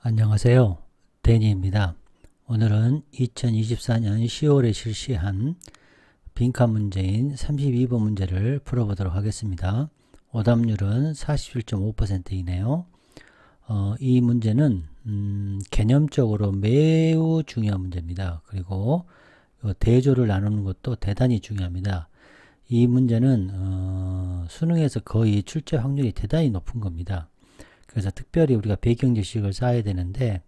안녕하세요. 데니입니다. 오늘은 2024년 10월에 실시한 빈칸 문제인 32번 문제를 풀어보도록 하겠습니다. 오답률은 47.5%이네요. 이 문제는 개념적으로 매우 중요한 문제입니다. 그리고 대조를 나누는 것도 대단히 중요합니다. 이 문제는 수능에서 거의 출제 확률이 대단히 높은 겁니다. 그래서 특별히 우리가 배경 지식을 쌓아야 되는데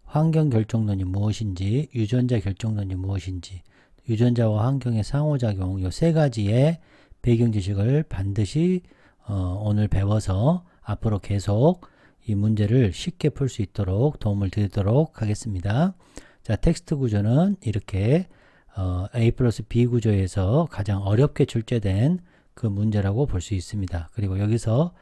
환경 결정론이 무엇인지, 유전자 결정론이 무엇인지, 유전자와 환경의 상호작용 이 세 가지의 배경 지식을 반드시 오늘 배워서 앞으로 계속 이 문제를 쉽게 풀 수 있도록 도움을 드리도록 하겠습니다. 자, 텍스트 구조는 이렇게 A 플러스 B 구조에서 가장 어렵게 출제된 그 문제라고 볼 수 있습니다. 그리고 여기서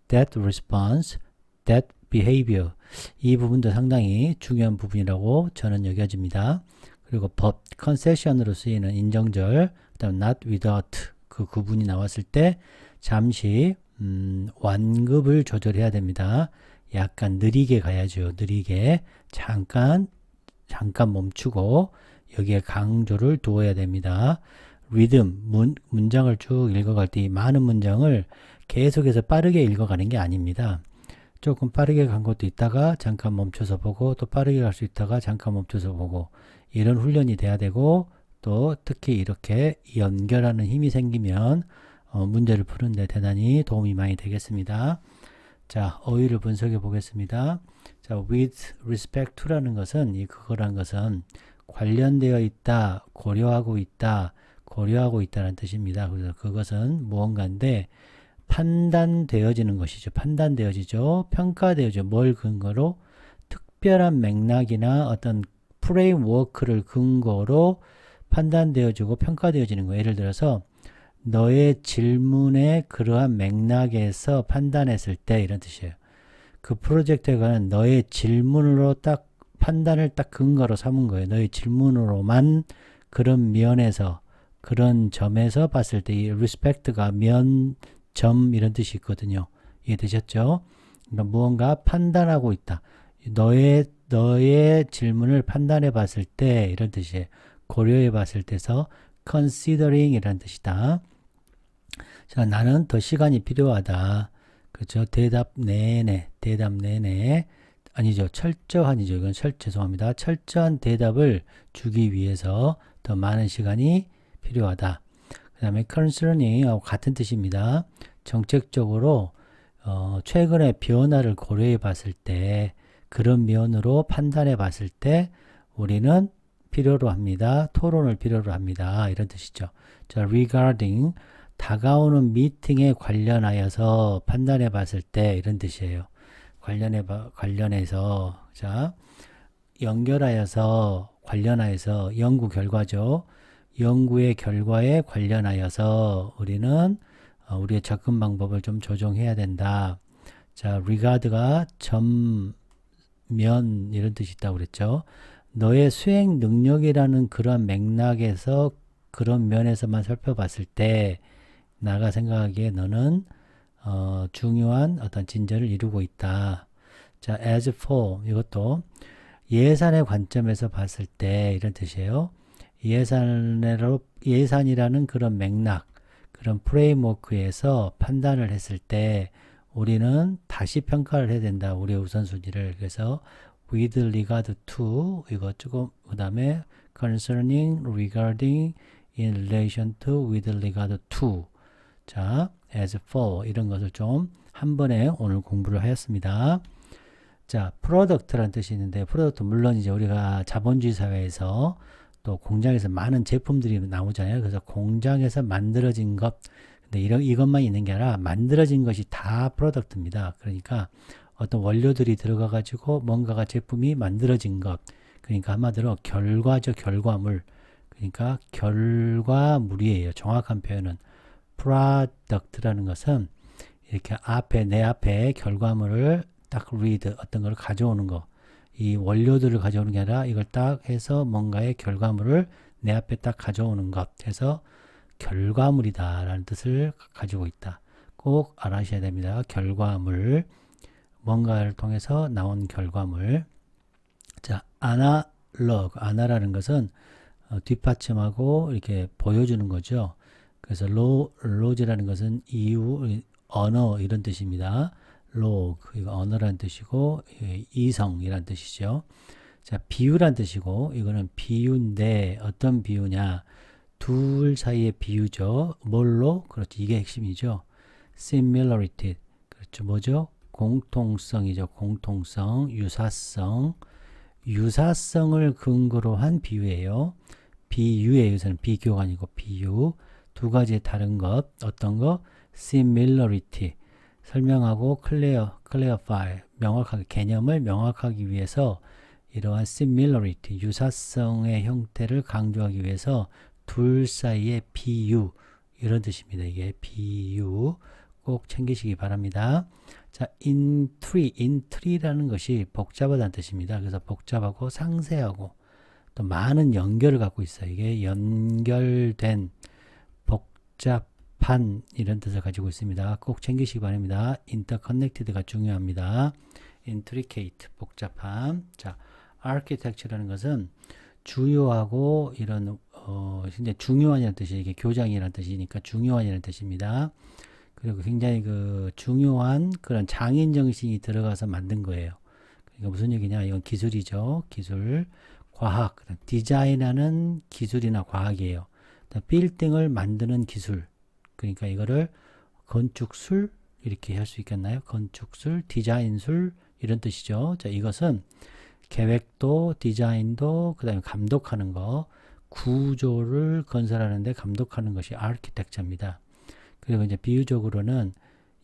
that response, that behavior 이 부분도 상당히 중요한 부분이라고 저는 여겨집니다. 그리고 법, concession으로 쓰이는 인정절, 그다음 not without 그 구분이 나왔을 때 잠시 완급을 조절해야 됩니다. 약간 느리게 가야죠. 느리게 잠깐 멈추고 여기에 강조를 두어야 됩니다. 리듬, 문장을 쭉 읽어갈 때 이 많은 문장을 계속해서 빠르게 읽어가는 게 아닙니다. 조금 빠르게 간 것도 있다가 잠깐 멈춰서 보고 또 빠르게 갈 수 있다가 잠깐 멈춰서 보고 이런 훈련이 돼야 되고 또 특히 이렇게 연결하는 힘이 생기면 문제를 푸는데 대단히 도움이 많이 되겠습니다. 자, 어휘를 분석해 보겠습니다. 자, with respect to라는 것은 그거란 것은 관련되어 있다, 고려하고 있다라는 뜻입니다. 그래서 그것은 무언가인데 판단되어지는 것이죠. 판단되어지죠. 평가되어지죠. 뭘 근거로? 특별한 맥락이나 어떤 프레임워크를 근거로 판단되어지고 평가되어지는 거예요. 예를 들어서 너의 질문에 그러한 맥락에서 판단했을 때 이런 뜻이에요. 그 프로젝트에 관한 너의 질문으로 딱 판단을 딱 근거로 삼은 거예요. 너의 질문으로만 그런 면에서 그런 점에서 봤을 때 이 respect가 면, 점 이런 뜻이 있거든요. 이해되셨죠? 그러니까 무언가 판단하고 있다. 너의 질문을 판단해 봤을 때 이런 뜻이에요. 고려해 봤을 때서 considering 이란 뜻이다. 자, 나는 더 시간이 필요하다. 그렇죠? 대답 내내 아니죠. 철저한이죠. 이건 죄송합니다. 철저한 대답을 주기 위해서 더 많은 시간이 필요하다. 그 다음에 concerning하고 같은 뜻입니다. 정책적으로 최근의 변화를 고려해 봤을 때 그런 면으로 판단해 봤을 때 우리는 필요로 합니다. 토론을 필요로 합니다. 이런 뜻이죠. 자, regarding 다가오는 미팅에 관련하여서 판단해 봤을 때 이런 뜻이에요. 관련해서 자, 연결하여서 관련하여서 연구 결과죠. 연구의 결과에 관련하여서 우리는 우리의 접근 방법을 좀 조정해야 된다. 자, regard가 점, 면 이런 뜻이 있다고 그랬죠. 너의 수행 능력이라는 그런 맥락에서 그런 면에서만 살펴봤을 때 나가 생각하기에 너는 중요한 어떤 진전을 이루고 있다. 자, as for 이것도 예산의 관점에서 봤을 때 이런 뜻이에요. 예산이라는 그런 맥락, 그런 프레임워크에서 판단을 했을 때 우리는 다시 평가를 해야 된다. 우리의 우선순위를. 그래서 with regard to 이거 조금 그 다음에 concerning, regarding, in relation to, with regard to 자, as for 이런 것을 좀 한 번에 오늘 공부를 하였습니다. 자, 프로덕트라는 뜻이 있는데 프로덕트 물론 이제 우리가 자본주의 사회에서 또 공장에서 많은 제품들이 나오잖아요. 그래서 공장에서 만들어진 것 근데 이것만 있는 게 아니라 만들어진 것이 다 프로덕트입니다. 그러니까 어떤 원료들이 들어가 가지고 뭔가가 제품이 만들어진 것 그러니까 한마디로 결과죠. 결과물 그러니까 결과물이에요. 정확한 표현은 product라는 것은 이렇게 내 앞에 결과물을 딱 read 어떤 걸 가져오는 거. 이 원료들을 가져오는 게 아니라 이걸 딱 해서 뭔가의 결과물을 내 앞에 딱 가져오는 것. 해서 결과물이다 라는 뜻을 가지고 있다. 꼭 알아셔야 됩니다. 결과물. 뭔가를 통해서 나온 결과물. 자, 아나라는 것은 뒷받침하고 이렇게 보여주는 거죠. 그래서 로즈라는 것은 이유, 언어 이런 뜻입니다. 로그, 이거 언어라는 뜻이고 이성이란 뜻이죠. 자, 비유란 뜻이고 이거는 비유인데 어떤 비유냐? 둘 사이의 비유죠. 뭘로? 그렇죠. 이게 핵심이죠. similarity. 그렇죠. 뭐죠? 공통성이죠. 공통성, 유사성. 유사성을 근거로 한 비유예요. 비유의 유사는 비교가 아니고 비유. 두 가지의 다른 것. 어떤 거? similarity. 설명하고 clarify. 명확하게 개념을 명확하기 위해서 이러한 similarity, 유사성의 형태를 강조하기 위해서 둘 사이의 비유 이런 뜻입니다. 이게 비유 꼭 챙기시기 바랍니다. 자, intri라는 것이 복잡하다는 뜻입니다. 그래서 복잡하고 상세하고 또 많은 연결을 갖고 있어요. 이게 연결된 복잡한 이런 뜻을 가지고 있습니다. 꼭 챙기시기 바랍니다. interconnected가 중요합니다. intricate, 복잡함. 자, architecture라는 것은 주요하고 이런 굉장히 중요한이라는 뜻이 이게 교장이라는 뜻이니까 중요한이라는 뜻입니다. 그리고 굉장히 그 중요한 그런 장인 정신이 들어가서 만든 거예요. 그러니까 무슨 얘기냐? 이건 기술이죠. 기술, 과학, 디자인하는 기술이나 과학이에요. 빌딩을 만드는 기술. 그러니까 이거를 건축술 이렇게 할 수 있겠나요? 건축술, 디자인술 이런 뜻이죠. 자, 이것은 계획도 디자인도 그다음에 감독하는 거 구조를 건설하는데 감독하는 것이 아키텍처입니다. 그리고 이제 비유적으로는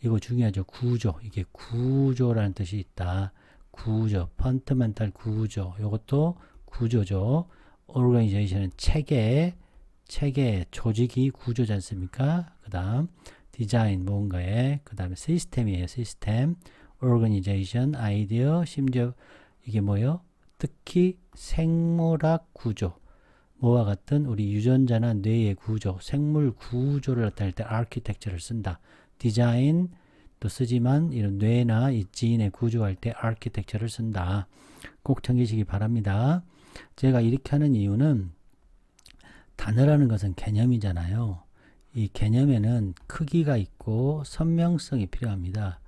이거 중요하죠. 구조. 이게 구조라는 뜻이 있다. 구조, 펀더멘탈 구조. 이것도 구조죠. 오르가니제이션은 체계, 조직이 구조지 않습니까? 그 다음 디자인, 뭔가의, 그 다음에 시스템이에요. 시스템, 오르가니제이션, 아이디어, 심지어 이게 뭐예요? 특히 생물학 구조. 뭐와 같은 우리 유전자나 뇌의 구조, 생물 구조를 나타낼 때 아키텍처를 쓴다. 디자인도 쓰지만 이런 뇌나 이 지인의 구조할 때 아키텍처를 쓴다. 꼭 챙기시기 바랍니다. 제가 이렇게 하는 이유는 단어라는 것은 개념이잖아요. 이 개념에는 크기가 있고 선명성이 필요합니다.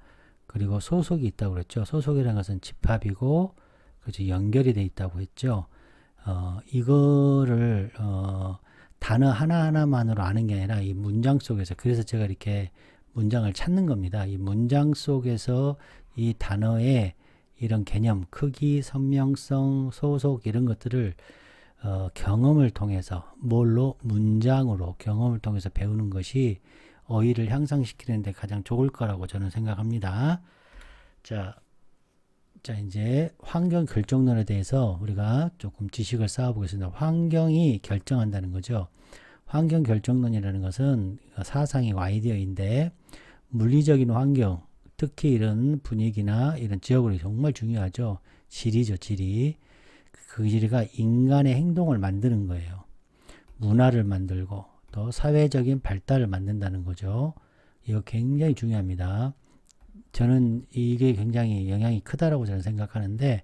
그리고 소속이 있다고 그랬죠. 소속이라는 것은 집합이고 그렇죠. 연결이 돼 있다고 했죠. 이거를 단어 하나하나만으로 아는 게 아니라 이 문장 속에서 그래서 제가 이렇게 문장을 찾는 겁니다. 이 문장 속에서 이 단어의 이런 개념, 크기, 선명성, 소속 이런 것들을 경험을 통해서 뭘로? 문장으로 경험을 통해서 배우는 것이 어휘를 향상시키는 데 가장 좋을 거라고 저는 생각합니다. 자, 이제 환경 결정론에 대해서 우리가 조금 지식을 쌓아보겠습니다. 환경이 결정한다는 거죠. 환경 결정론이라는 것은 사상이고 아이디어인데 물리적인 환경, 특히 이런 분위기나 이런 지역으로 정말 중요하죠. 지리죠, 지리. 그 지리가 인간의 행동을 만드는 거예요. 문화를 만들고 또 사회적인 발달을 만든다는 거죠. 이거 굉장히 중요합니다. 저는 이게 굉장히 영향이 크다라고 저는 생각하는데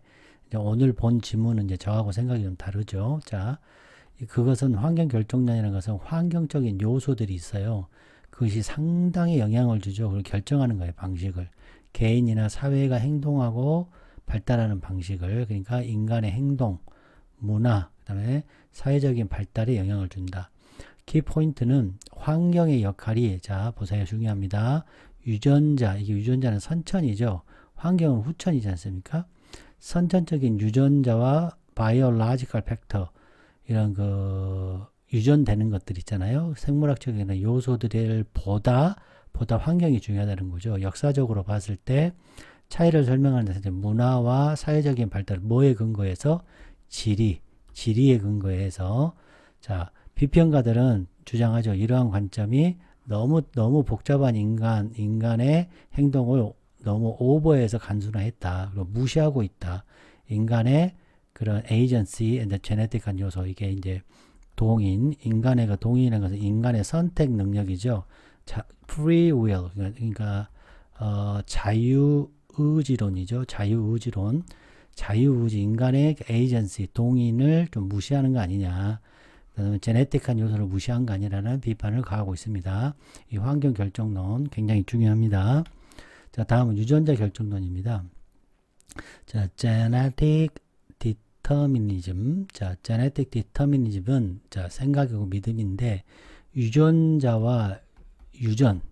오늘 본 지문은 이제 저하고 생각이 좀 다르죠. 자, 그것은 환경 결정론이라는 것은 환경적인 요소들이 있어요. 그것이 상당히 영향을 주죠. 그걸 결정하는 거예요. 방식을. 개인이나 사회가 행동하고 발달하는 방식을. 그러니까 인간의 행동, 문화, 그 다음에 사회적인 발달에 영향을 준다. 키포인트는 환경의 역할이 자 보세요. 중요합니다. 유전자, 이게 유전자는 선천이죠. 환경은 후천이지 않습니까? 선천적인 유전자와 바이올로지컬 팩터 이런 그 유전되는 것들 있잖아요. 생물학적인 요소들 보다 환경이 중요하다는 거죠. 역사적으로 봤을 때 차이를 설명하는 데서 문화와 사회적인 발달 뭐에 근거해서 지리에 근거해서 자 비평가들은 주장하죠. 이러한 관점이 너무 복잡한 인간의 행동을 너무 오버해서 간순화했다. 그리고 무시하고 있다. 인간의 그런 agency and genetic한 요소 이게 이제 인간의 그 동인이라는 것은 인간의 선택 능력이죠. free will 그러니까 자유의 자유의지론이죠. 자유의지론. 자유의지, 인간의 에이전시, 동인을 좀 무시하는 거 아니냐. 제네틱한 요소를 무시한 거 아니라는 비판을 가하고 있습니다. 이 환경 결정론 굉장히 중요합니다. 자, 다음은 유전자 결정론입니다. 자, genetic determinism. 자, genetic determinism은 자, 생각이고 믿음인데 유전자와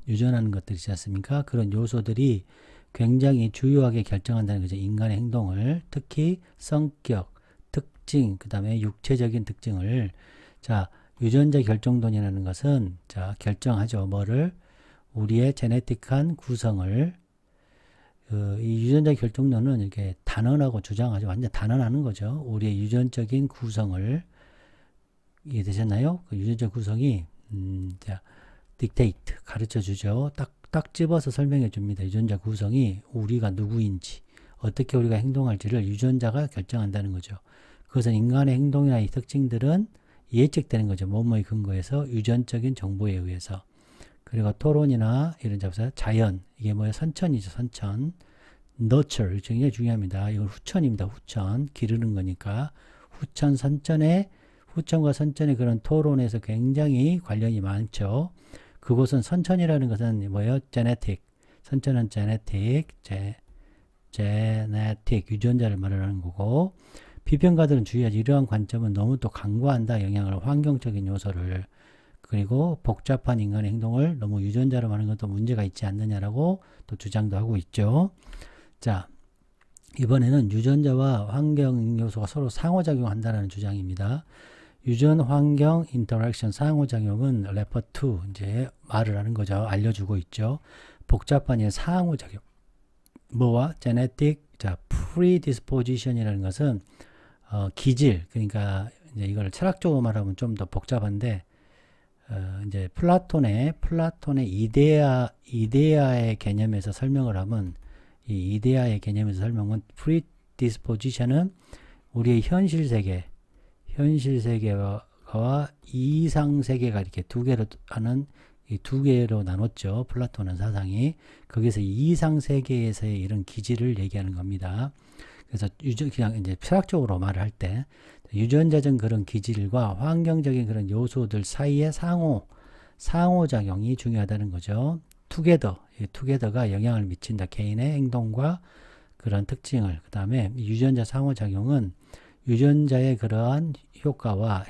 유전하는 것들이 있지 않습니까? 그런 요소들이 굉장히 주요하게 결정한다는 거죠. 인간의 행동을, 특히 성격, 특징, 그 다음에 육체적인 특징을. 자, 유전자 결정론이라는 것은 자, 결정하죠. 뭐를? 우리의 제네틱한 구성을. 이 유전자 결정론은 이렇게 단언하고 주장하죠. 완전 단언하는 거죠. 우리의 유전적인 구성을. 이해되셨나요? 그 유전자 구성이 자, dictate 가르쳐 주죠. 딱 집어서 설명해 줍니다. 유전자 구성이 우리가 누구인지, 어떻게 우리가 행동할지를 유전자가 결정한다는 거죠. 그것은 인간의 행동이나 이 특징들은 예측되는 거죠. 뭐뭐에 근거해서 유전적인 정보에 의해서. 그리고 토론이나 이런 잡사 자연, 이게 뭐예요? 선천이죠. 선천. nurture 굉장히 중요합니다. 이건 후천입니다. 후천. 기르는 거니까. 후천과 선천의 그런 토론에서 굉장히 관련이 많죠. 그곳은 선천이라는 것은 뭐예요? genetic. 선천은 genetic, 유전자를 말하는 거고, 비평가들은 주의하지. 이러한 관점은 너무 또 강구한다. 영향을, 환경적인 요소를. 그리고 복잡한 인간의 행동을 너무 유전자로 말하는 것도 문제가 있지 않느냐라고 또 주장도 하고 있죠. 자, 이번에는 유전자와 환경 요소가 서로 상호작용한다는 주장입니다. 유전 환경 인터랙션 상호작용은 레퍼 투 이제 말을 하는 거죠. 알려주고 있죠. 복잡한 상호작용. 뭐와 genetic, 자, predisposition이라는 것은 기질, 그러니까 이제 이걸 철학적으로 말하면 좀 더 복잡한데 이제 플라톤의 이데아의 개념에서 설명을 하면 이 이데아의 개념에서 설명은 predisposition은 우리의 현실 세계와 이상 세계가 이렇게 두 개로 하는 이 두 개로 나눴죠. 플라톤은 사상이. 거기서 이상 세계에서의 이런 기질을 얘기하는 겁니다. 그래서 그냥 이제 철학적으로 말을 할 때 유전자적 그런 기질과 환경적인 그런 요소들 사이의 상호작용이 중요하다는 거죠. 투게더가 영향을 미친다. 개인의 행동과 그런 특징을. 그 다음에 유전자 상호작용은 유전자의 그러한 효과와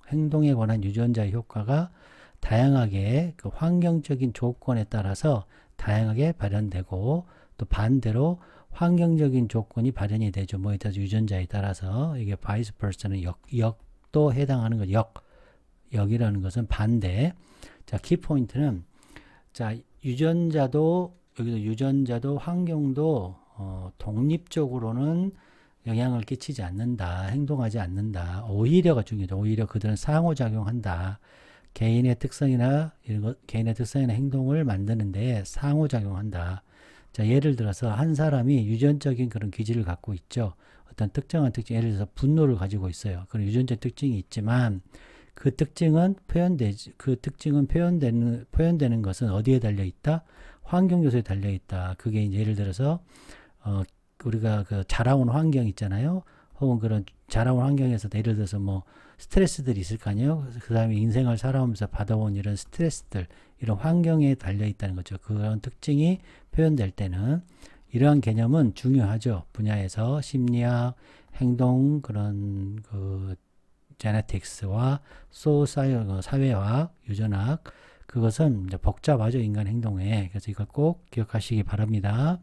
행동에 관한 유전자의 효과가 다양하게 그 환경적인 조건에 따라서 다양하게 발현되고 또 반대로 환경적인 조건이 발현이 되죠. 뭐에 따라서 유전자에 따라서 이게 vice versa는 역도 해당하는 거죠. 역이라는 것은 반대. 자, 키포인트는 자, 여기서 유전자도 환경도 독립적으로는 영향을 끼치지 않는다. 행동하지 않는다. 오히려가 중요하죠. 오히려 그들은 상호작용한다. 개인의 특성이나 행동을 만드는데 상호작용한다. 자, 예를 들어서 한 사람이 유전적인 그런 기질을 갖고 있죠. 어떤 특정한 특징, 예를 들어서 분노를 가지고 있어요. 그런 유전적 특징이 있지만 그 특징은 표현되는 것은 어디에 달려 있다? 환경 요소에 달려 있다. 그게 이제 예를 들어서 우리가 그 자라온 환경 있잖아요. 혹은 그런 자라온 환경에서 예를 들어서 뭐 스트레스들이 있을 거 아니에요. 그 다음에 인생을 살아오면서 받아온 이런 스트레스들, 이런 환경에 달려 있다는 거죠. 그런 특징이 표현될 때는 이러한 개념은 중요하죠. 분야에서 심리학, 행동, 그런 그 제네틱스와 사회학, 유전학, 그것은 이제 복잡하죠. 인간 행동에. 그래서 이걸 꼭 기억하시기 바랍니다.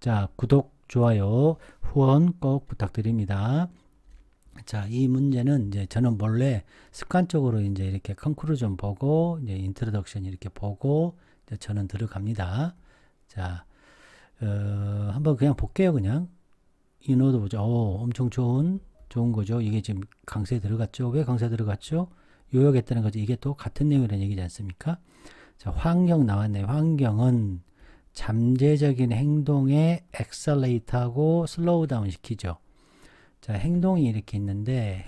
자, 구독, 좋아요, 후원 꼭 부탁드립니다. 자, 이 문제는 이제 저는 원래 습관적으로 이제 이렇게 컨클루전 보고, 이제 인트로덕션 이렇게 보고, 이제 저는 들어갑니다. 자, 한번 그냥 볼게요, 그냥. 인어도 보죠. 엄청 좋은 거죠. 이게 지금 강세에 들어갔죠. 왜 강세에 들어갔죠? 요약했다는 거죠. 이게 또 같은 내용이라는 얘기지 않습니까? 자, 환경 나왔네요. 환경은 잠재적인 행동에 엑셀레이트하고 슬로우 다운 시키죠. 자, 행동이 있는데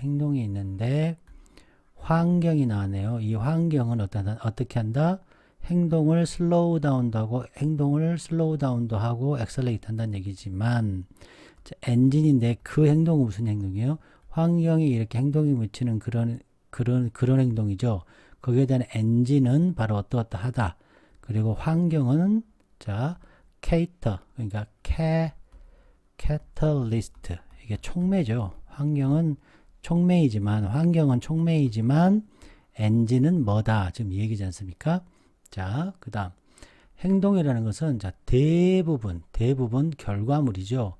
환경이 나왔네요. 이 환경은 어떻게 한다? 행동을 슬로우 다운도 하고 행동을 슬로우 다운도 하고 엑셀레이트 한다는 얘기지만 자, 엔진인데 그 행동은 무슨 행동이에요? 환경이 이렇게 행동이 미치는 그런 행동이죠. 거기에 대한 엔진은 바로 어떠하다. 그리고 환경은 자 cater 그러니까 catalyst 이게 촉매죠. 환경은 촉매이지만 엔진은 뭐다. 지금 이 얘기지 않습니까? 자, 그 다음 행동이라는 것은 자 대부분 결과물이죠.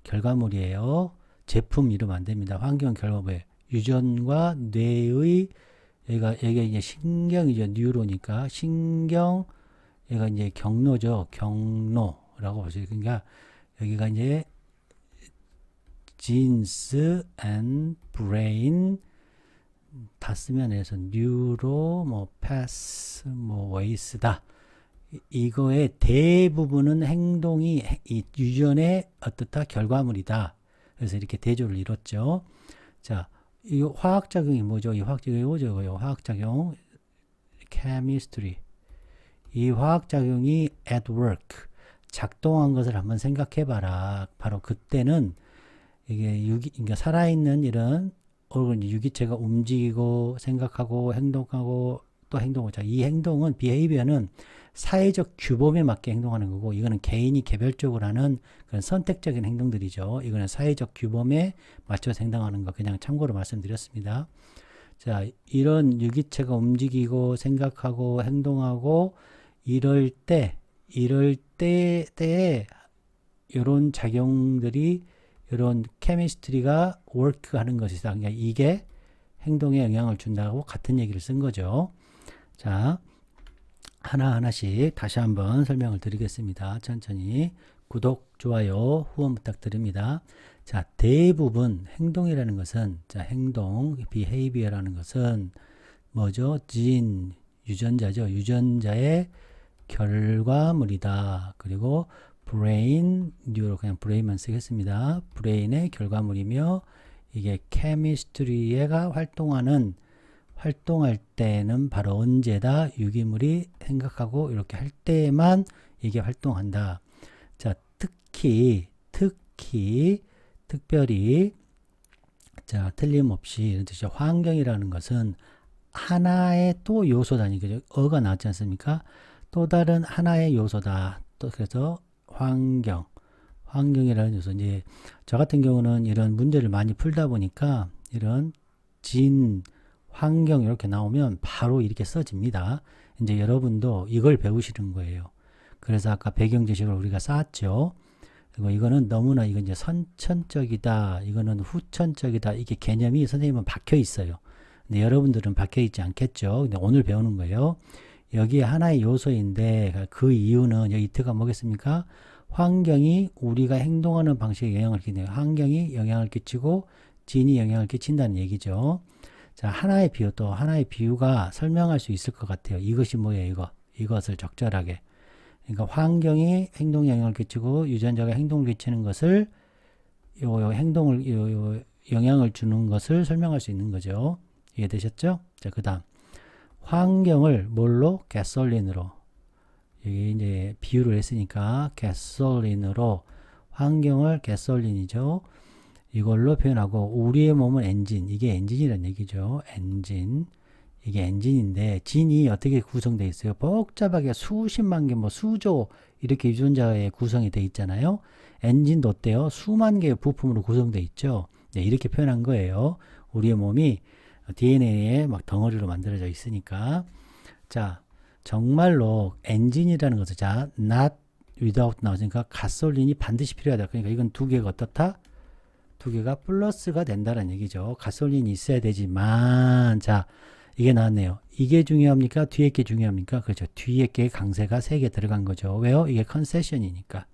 결과물이에요. 제품 이러면 안 됩니다. 환경 결과물이에요. 유전과 뇌의 얘가 이제 신경이죠. 뉴로니까 신경 얘가 이제 경로죠. 경로라고 보세요. 그러니까 여기가 이제 genes and brain 다 쓰면 해서 뉴로 패스 웨이스다. 이거의 대부분은 행동이 이 유전의 어떻다 결과물이다. 그래서 이렇게 대조를 이뤘죠. 자, 이 화학작용이 뭐죠? 이 화학작용이 뭐죠? 화학작용 chemistry. 이 화학작용이 at work 작동한 것을 한번 생각해 봐라. 바로 그때는 이게 그러니까 살아있는 이런 유기체가 움직이고 생각하고 행동하고 또 행동하고 자, 이 행동은 behavior는 사회적 규범에 맞게 행동하는 거고 이거는 개인이 개별적으로 하는 그런 선택적인 행동들이죠. 이거는 사회적 규범에 맞춰서 행동하는 거 그냥 참고로 말씀드렸습니다. 자, 이런 유기체가 움직이고 생각하고 행동하고 이럴 때에 이런 작용들이 이런 케미스트리가 워크하는 것이다. 그러니까 이게 행동에 영향을 준다고 같은 얘기를 쓴 거죠. 자, 하나하나씩 다시 한번 설명을 드리겠습니다. 천천히 구독, 좋아요, 후원 부탁드립니다. 자, 대부분 행동이라는 것은 자, 행동, behavior라는 것은 뭐죠? gene, 유전자죠. 유전자의 결과물이다. 그리고 brain, 뉴로 그냥 brain만 쓰겠습니다. brain의 결과물이며 이게 chemistry가 활동할 때는 바로 언제다 유기물이 생각하고 이렇게 할 때만 이게 활동한다. 자, 특별히 자, 틀림없이 이런 뜻이죠. 환경이라는 것은 하나의 또 요소다니까 어가 나왔지 않습니까? 또 다른 하나의 요소다. 또 그래서 환경이라는 요소. 이제 저 같은 경우는 이런 문제를 많이 풀다 보니까 이런 환경 이렇게 나오면 바로 이렇게 써집니다. 이제 여러분도 이걸 배우시는 거예요. 그래서 아까 배경 지식을 우리가 쌓았죠. 그리고 이거는 너무나 이건 이제 선천적이다. 이거는 후천적이다. 이게 개념이 선생님은 박혀 있어요. 근데 여러분들은 박혀 있지 않겠죠. 근데 오늘 배우는 거예요. 여기에 하나의 요소인데 그 이유는 여기 이트가 뭐겠습니까? 환경이 우리가 행동하는 방식에 영향을 끼치네요. 환경이 영향을 끼치고 진이 영향을 끼친다는 얘기죠. 자, 하나의 비유가 설명할 수 있을 것 같아요. 이것이 뭐예요? 이것을 적절하게. 그러니까 환경이 행동에 영향을 끼치고 유전자가 행동을 끼치는 것을 영향을 주는 것을 설명할 수 있는 거죠. 이해되셨죠? 자, 그 다음 환경을 뭘로? 가솔린으로. 여기 이제 비유를 했으니까 가솔린으로 환경을 가솔린이죠. 이걸로 표현하고 우리의 몸은 엔진. 이게 엔진이라는 얘기죠. 엔진. 이게 엔진인데 진이 어떻게 구성되어 있어요? 복잡하게 수십만 개, 수조 이렇게 유전자의 구성이 되어 있잖아요. 엔진도 어때요? 수만 개의 부품으로 구성되어 있죠. 네, 이렇게 표현한 거예요. 우리의 몸이 DNA의 막 덩어리로 만들어져 있으니까. 자, 정말로 엔진이라는 것은 자, not without 나오니까 가솔린이 반드시 필요하다. 그러니까 이건 두 개가 어떻다? 두 개가 플러스가 된다는 얘기죠. 가솔린이 있어야 되지만 자, 이게 나왔네요. 이게 중요합니까? 뒤에 게 중요합니까? 그렇죠. 뒤에 게 강세가 3개 들어간 거죠. 왜요? 이게 컨세션이니까.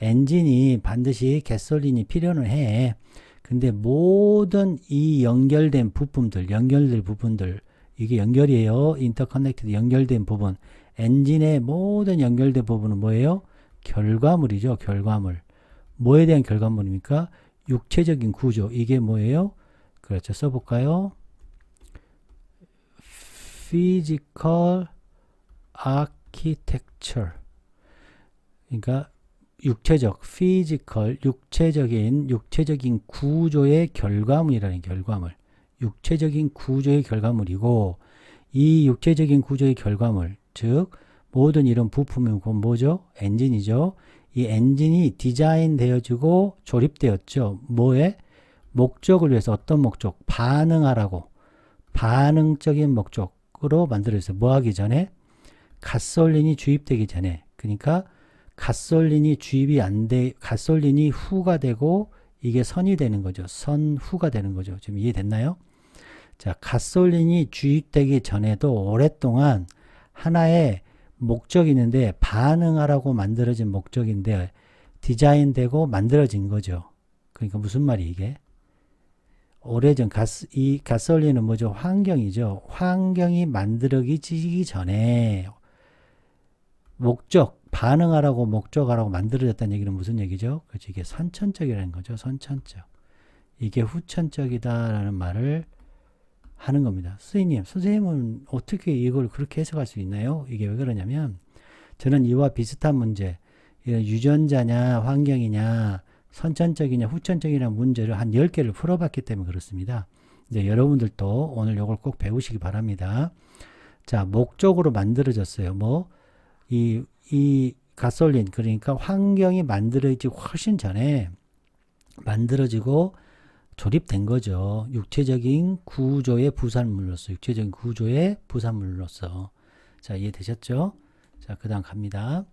엔진이 반드시 가솔린이 필요는 해. 근데 모든 이 연결된 부품들, 이게 연결이에요. 인터커넥티드 연결된 부분. 엔진의 모든 연결된 부분은 뭐예요? 결과물이죠. 결과물. 뭐에 대한 결과물입니까? 육체적인 구조. 이게 뭐예요? 그렇죠. 써볼까요? physical architecture. 그러니까 육체적인 구조의 결과물이라는 결과물. 육체적인 구조의 결과물이고, 이 육체적인 구조의 결과물, 즉 모든 이런 부품은 뭐죠? 엔진이죠. 이 엔진이 디자인 되어지고 조립되었죠. 뭐에? 목적을 위해서. 어떤 목적? 반응하라고. 반응적인 목적으로 만들어졌어요. 뭐 하기 전에? 가솔린이 주입되기 전에. 그러니까 가솔린이 주입이 안 돼, 가솔린이 후가 되고 이게 선이 되는 거죠. 선후가 되는 거죠. 지금 이해됐나요? 자, 가솔린이 주입되기 전에도 오랫동안 하나의 목적이 있는데, 반응하라고 만들어진 목적인데 디자인되고 만들어진 거죠. 그러니까 무슨 말이 이게? 오래전 이 가솔린은 뭐죠? 환경이죠. 환경이 만들어지기 전에 목적, 반응하라고 목적하라고 만들어졌다는 얘기는 무슨 얘기죠? 그렇죠. 이게 선천적이라는 거죠. 선천적. 이게 후천적이다라는 말을 하는 겁니다. 선생님은 어떻게 이걸 그렇게 해석할 수 있나요? 이게 왜 그러냐면, 저는 이와 비슷한 문제, 이런 유전자냐 환경이냐 선천적이냐 후천적이냐 문제를 한 10개를 풀어봤기 때문에 그렇습니다. 이제 여러분들도 오늘 이걸 꼭 배우시기 바랍니다. 자, 목적으로 만들어졌어요. 이 가솔린, 그러니까 환경이 만들어지기 훨씬 전에 만들어지고 조립된 거죠. 육체적인 구조의 부산물로서. 자, 이해되셨죠? 자, 그 다음 갑니다.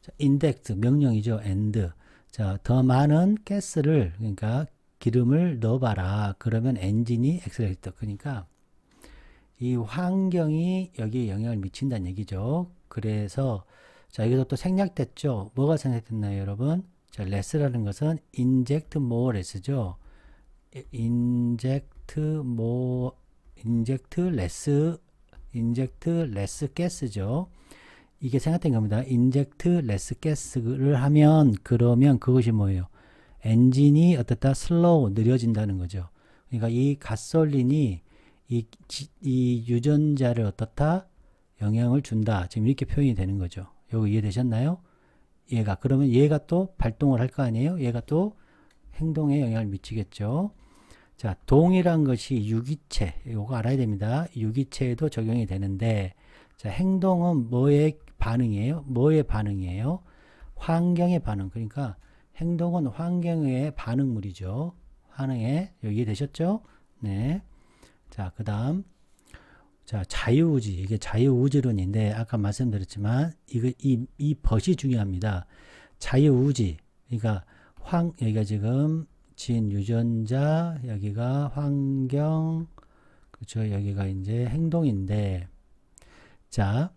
자, 인덱스, 명령이죠. and. 자, 더 많은 가스를, 그러니까 기름을 넣어봐라. 그러면 엔진이 엑셀레이터. 그러니까 이 환경이 여기에 영향을 미친다는 얘기죠. 그래서 자, 여기서 또 생략됐죠. 뭐가 생략됐나요, 여러분? 자, less라는 것은 inject more less죠. inject less gas죠. 이게 생각된 겁니다. inject less gas를 하면, 그러면 그것이 뭐예요? 엔진이 어떻다? slow, 느려진다는 거죠. 그러니까 이 가솔린이 이 유전자를 어떻다? 영향을 준다. 지금 이렇게 표현이 되는 거죠. 요거 이해되셨나요? 그러면 얘가 또 발동을 할 거 아니에요? 얘가 또 행동에 영향을 미치겠죠. 자, 동일한 것이 유기체, 요거 알아야 됩니다. 유기체에도 적용이 되는데, 자, 행동은 뭐의 반응이에요? 환경의 반응. 그러니까 행동은 환경의 반응물이죠. 이해되셨죠? 네. 자, 그 다음. 자, 자유우지. 이게 자유우지론인데, 아까 말씀드렸지만, 이 벗이 중요합니다. 자유우지. 그러니까, 여기가 지금, 유전자, 여기가 환경, 그렇죠. 여기가 이제 행동인데, 자,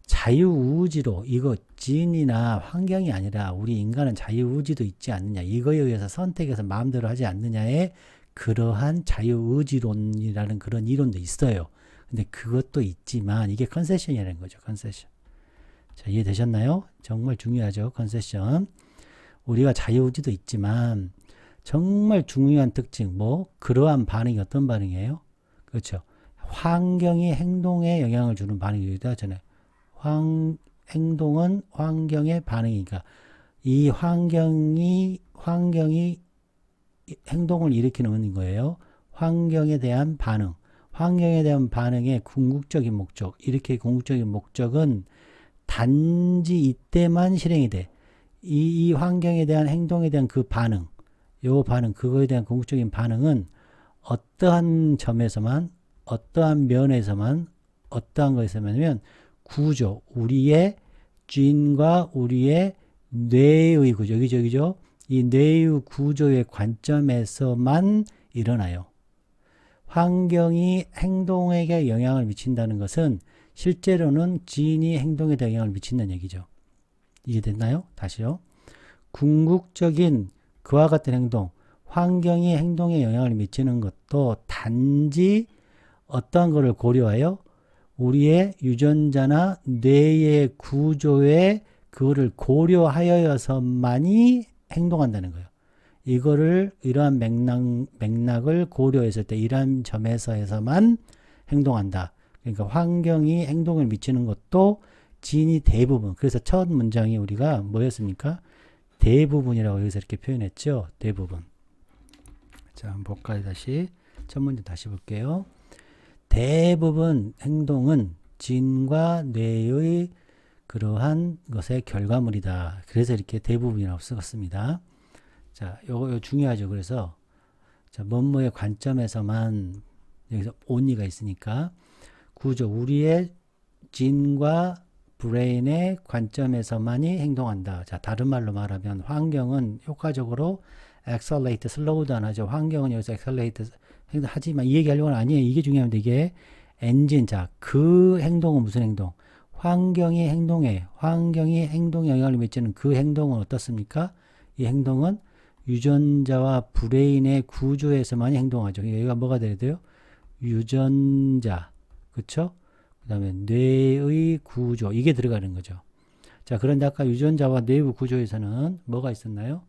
자유우지로, 이거 진이나 환경이 아니라, 우리 인간은 자유우지도 있지 않느냐. 이거에 의해서 선택해서 마음대로 하지 않느냐에, 그러한 자유의지론이라는 그런 이론도 있어요. 근데 그것도 있지만 이게 컨세션이라는 거죠. 컨세션. 자, 이해되셨나요? 정말 중요하죠. 컨세션. 우리가 자유의지도 있지만 정말 중요한 특징, 그러한 반응이 어떤 반응이에요? 그렇죠. 환경이 행동에 영향을 주는 반응이기도 하잖아요. 행동은 환경의 반응이니까 이 환경이 행동을 일으키는 거예요. 환경에 대한 반응. 환경에 대한 반응의 궁극적인 목적. 이렇게 궁극적인 목적은 단지 이때만 실행이 돼. 이 환경에 대한 행동에 대한 그 반응. 그거에 대한 궁극적인 반응은 어떠한 점에서만, 어떠한 면에서만, 어떠한 것에서만 구조, 우리의 쥐인과 우리의 뇌의 구조, 여기죠. 이 뇌의 구조의 관점에서만 일어나요. 환경이 행동에게 영향을 미친다는 것은 실제로는 지인이 행동에 대한 영향을 미친다는 얘기죠. 이해됐나요? 다시요. 궁극적인 그와 같은 행동, 환경이 행동에 영향을 미치는 것도 단지 어떠한 것을 고려하여 우리의 유전자나 뇌의 구조에 그거를 고려하여서만이 행동한다는 거예요. 이러한 맥락을 고려했을 때 이러한 점에서만 행동한다. 그러니까 환경이 행동을 미치는 것도 진이 대부분. 그래서 첫 문장이 우리가 뭐였습니까? 대부분이라고 여기서 이렇게 표현했죠. 대부분. 자, 한번 볼까요? 다시 첫 문제 다시 볼게요. 대부분 행동은 진과 뇌의 그러한 것의 결과물이다. 그래서 이렇게 대부분이라고 썼습니다. 자, 요거 중요하죠. 그래서 자, 뭐뭐의 관점에서만 여기서 only가 있으니까 구조 우리의 진과 브레인의 관점에서만이 행동한다. 자, 다른 말로 말하면 환경은 효과적으로 accelerate, slow down 하죠. 환경은 여기서 accelerate 하지만 이 얘기하려고는 아니에요. 이게 중요한데 이게 엔진, 자, 그 행동은 무슨 행동? 환경이 행동에 영향을 미치는 그 행동은 어떻습니까? 이 행동은 유전자와 브레인의 구조에서만이 행동하죠. 여기가 뭐가 돼야 돼요? 유전자, 그쵸? 그 다음에 뇌의 구조, 이게 들어가는 거죠. 자, 그런데 아까 유전자와 뇌의 구조에서는 뭐가 있었나요?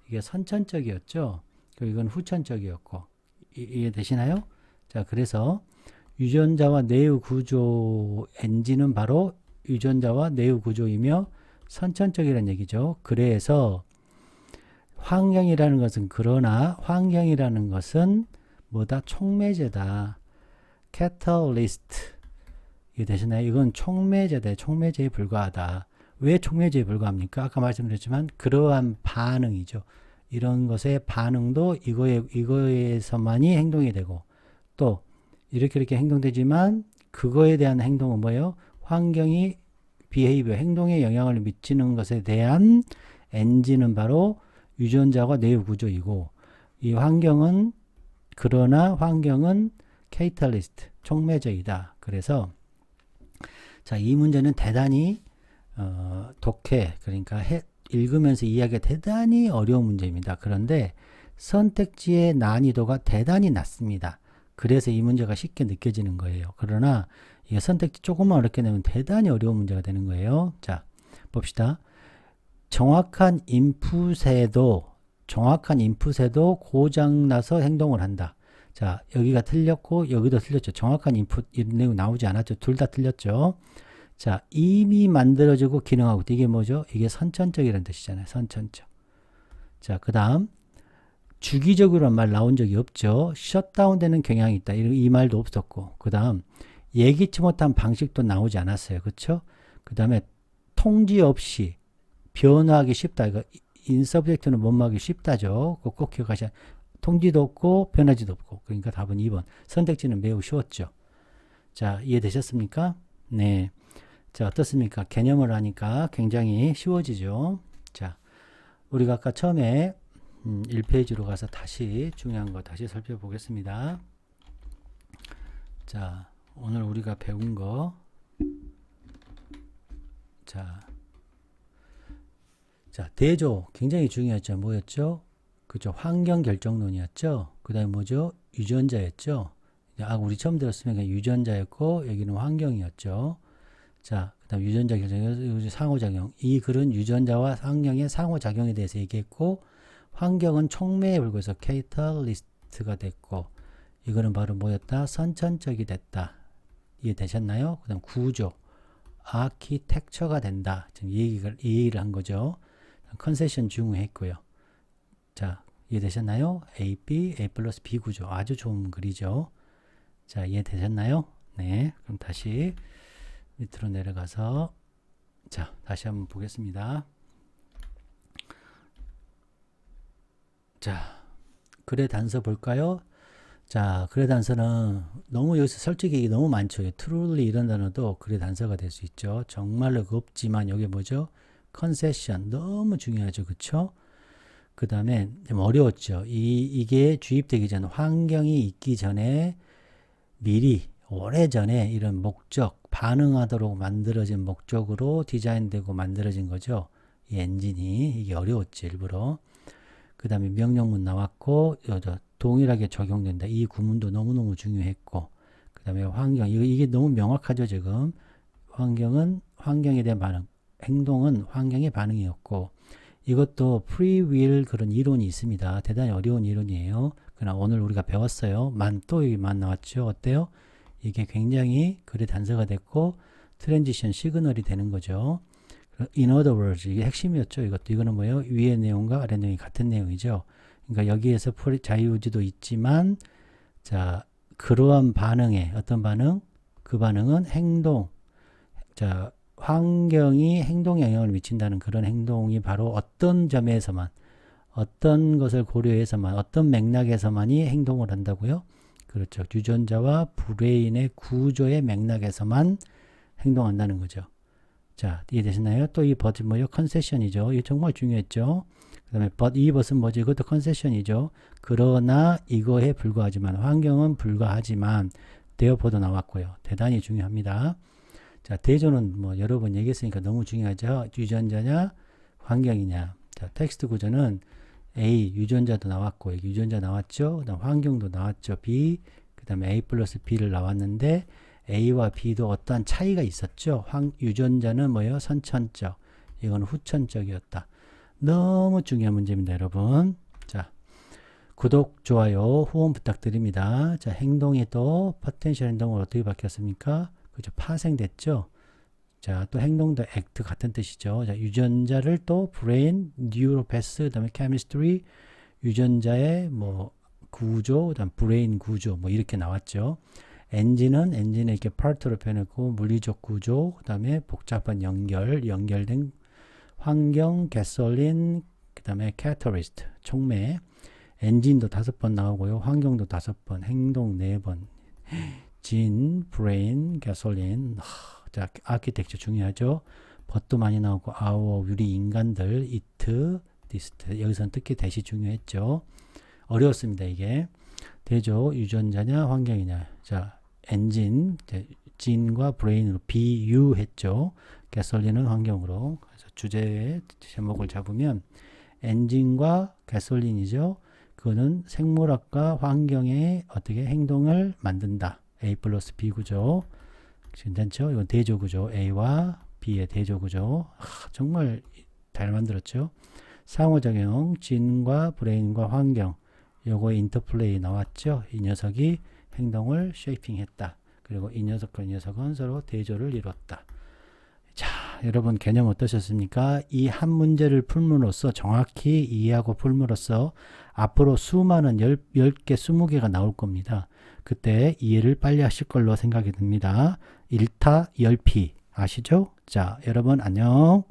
이게 선천적이었죠. 이건 후천적이었고, 이해되시나요? 자, 그래서 유전자와 뇌의 구조 엔진은 바로 유전자와 뇌의 구조이며 선천적이라는 얘기죠. 그래서 환경이라는 것은 뭐다? 촉매제다. catalyst. 이해되시나요? 이건 촉매제다. 촉매제에 불과하다. 왜 촉매제에 불과합니까? 아까 말씀드렸지만 그러한 반응이죠. 이런 것의 반응도 이거에서만이 행동이 되고 또 이렇게 행동되지만 그거에 대한 행동은 뭐예요? 환경이 behavior, 행동에 영향을 미치는 것에 대한 엔진은 바로 유전자와 뇌의 구조이고 그러나 환경은 catalyst, 촉매제이다. 그래서 자, 이 문제는 대단히 독해. 그러니까 읽으면서 이해하기가 대단히 어려운 문제입니다. 그런데 선택지의 난이도가 대단히 낮습니다. 그래서 이 문제가 쉽게 느껴지는 거예요. 그러나 이게 선택지 조금만 어렵게 내면 대단히 어려운 문제가 되는 거예요. 자, 봅시다. 정확한 인풋에도 고장나서 행동을 한다. 자, 여기가 틀렸고 여기도 틀렸죠. 정확한 인풋 이런 내용 나오지 않았죠. 둘 다 틀렸죠. 자, 이미 만들어지고 기능하고 이게 뭐죠? 이게 선천적이라는 뜻이잖아요. 선천적. 자, 그 다음 주기적으로란 말 나온 적이 없죠. 셧다운 되는 경향이 있다. 이 말도 없었고 그 다음 예기치 못한 방식도 나오지 않았어요. 그렇죠? 그 다음에 통지 없이 변화하기 쉽다. 이거 인서브젝트는 못막이 쉽다죠. 꼭 기억하셔야 통지도 없고 변하지도 없고. 그러니까 답은 2번. 선택지는 매우 쉬웠죠. 자, 이해되셨습니까? 네. 자, 어떻습니까? 개념을 하니까 굉장히 쉬워지죠. 자, 우리가 아까 처음에 1페이지로 가서 다시 중요한 거 다시 살펴보겠습니다. 자, 오늘 우리가 배운 거. 자, 대조 굉장히 중요했죠. 뭐였죠? 그죠? 환경 결정론이었죠. 그 다음에 뭐죠? 유전자였죠. 우리 처음 들었으면 그냥 유전자였고 여기는 환경이었죠. 자, 그 다음 유전자 결정, 상호작용. 이 글은 유전자와 환경의 상호작용에 대해서 얘기했고 환경은 촉매에 불과해서 catalyst가 됐고 이거는 바로 뭐였다? 선천적이 됐다. 이해되셨나요? 그 다음 구조, 아키텍처가 된다. 지금 이 얘기를 한 거죠. 컨세션 중요했고요. 자, 이해되셨나요? A, B, A 플러스 B 구조. 아주 좋은 글이죠. 자, 이해되셨나요? 네. 그럼 다시 밑으로 내려가서 자, 다시 한번 보겠습니다. 자, 글의 단서 볼까요? 자, 글의 단서는 너무 여기서 솔직히 너무 많죠. truly 이런 단어도 글의 단서가 될 수 있죠. 정말로 없지만 여기 뭐죠? 컨세션 너무 중요하죠. 그쵸? 그 다음에 좀 어려웠죠. 이게 주입되기 전 환경이 있기 전에 미리 오래전에 이런 목적 반응하도록 만들어진 목적으로 디자인되고 만들어진 거죠. 이 엔진이 이게 어려웠지 일부러. 그 다음에 명령문 나왔고 동일하게 적용된다. 이 구문도 너무너무 중요했고 그 다음에 환경 이게 너무 명확하죠. 지금 환경에 대한 반응, 행동은 환경의 반응이었고 이것도 free will 그런 이론이 있습니다. 대단히 어려운 이론이에요. 그러나 오늘 우리가 배웠어요. 또 여기만 나왔죠. 어때요? 이게 굉장히 글이 단서가 됐고 트랜지션 시그널이 되는 거죠. In other words, 이게 핵심이었죠. 이거는 뭐예요? 위의 내용과 아래 내용이 같은 내용이죠. 그러니까 여기에서 자유의지도 있지만, 자, 그러한 반응에 어떤 반응? 그 반응은 행동. 자, 환경이 행동에 영향을 미친다는 그런 행동이 바로 어떤 점에서만, 어떤 것을 고려해서만, 어떤 맥락에서만이 행동을 한다고요? 그렇죠. 유전자와 브레인의 구조의 맥락에서만 행동한다는 거죠. 자, 이해되시나요? 또 이 but이 뭐요? 컨세션이죠. 이게 정말 중요했죠. 그 다음에 이 but은 뭐지? 이것도 컨세션이죠. 그러나 이거에 불과하지만, 환경은 불과하지만, therefore 나왔고요. 대단히 중요합니다. 자, 대조는 뭐 여러 번 얘기했으니까 너무 중요하죠. 유전자냐, 환경이냐. 자, 텍스트 구조는 A, 유전자도 나왔고, 여기 유전자 나왔죠. 그 다음 환경도 나왔죠. B, 그 다음에 A 플러스 B를 나왔는데, A와 B도 어떠한 차이가 있었죠. 유전자는 뭐예요? 선천적. 이건 후천적이었다. 너무 중요한 문제입니다, 여러분. 자, 구독, 좋아요, 후원 부탁드립니다. 자, 행동이 또 포텐셜 행동으로 어떻게 바뀌었습니까? 그죠? 파생됐죠. 자, 또 행동도 act 같은 뜻이죠. 자, 유전자를 또 brain, neuropath, 그다음에 chemistry, 유전자의 뭐 구조, 그다음 brain 구조 뭐 이렇게 나왔죠. 엔진은 엔진의 이렇게 파트로 표현했고 물리적 구조, 그다음에 복잡한 연결된 환경, gasoline, 그다음에 catalyst, 촉매. 엔진도 5번 나오고요. 환경도 5번, 행동 4번. 진, 브레인, 가솔린. 자, 아키텍처 중요하죠. 벗도 많이 나오고 our, 우리 인간들, it, this. 여기서는 특히 대시 중요했죠. 어려웠습니다, 이게. 대조, 유전자냐, 환경이냐. 자, 엔진, 진과 브레인으로 비유했죠. 가솔린은 환경으로. 그래서 주제의 제목을 잡으면 엔진과 가솔린이죠. 그거는 생물학과 환경의 어떻게 행동을 만든다. A 플러스 B 구조. 괜찮죠? 이건 대조 구조. A와 B의 대조 구조. 정말 잘 만들었죠? 상호작용, 진과 브레인과 환경. 요거의 인터플레이 나왔죠? 이 녀석이 행동을 쉐이핑했다. 그리고 이 녀석과 이 녀석은 서로 대조를 이뤘다. 자, 여러분 개념 어떠셨습니까? 이 한 문제를 풀므로써 정확히 이해하고 풀므로써 앞으로 수많은 10개, 20개가 나올 겁니다. 그때 이해를 빨리 하실 걸로 생각이 듭니다. 1타 10피 아시죠? 자, 여러분 안녕.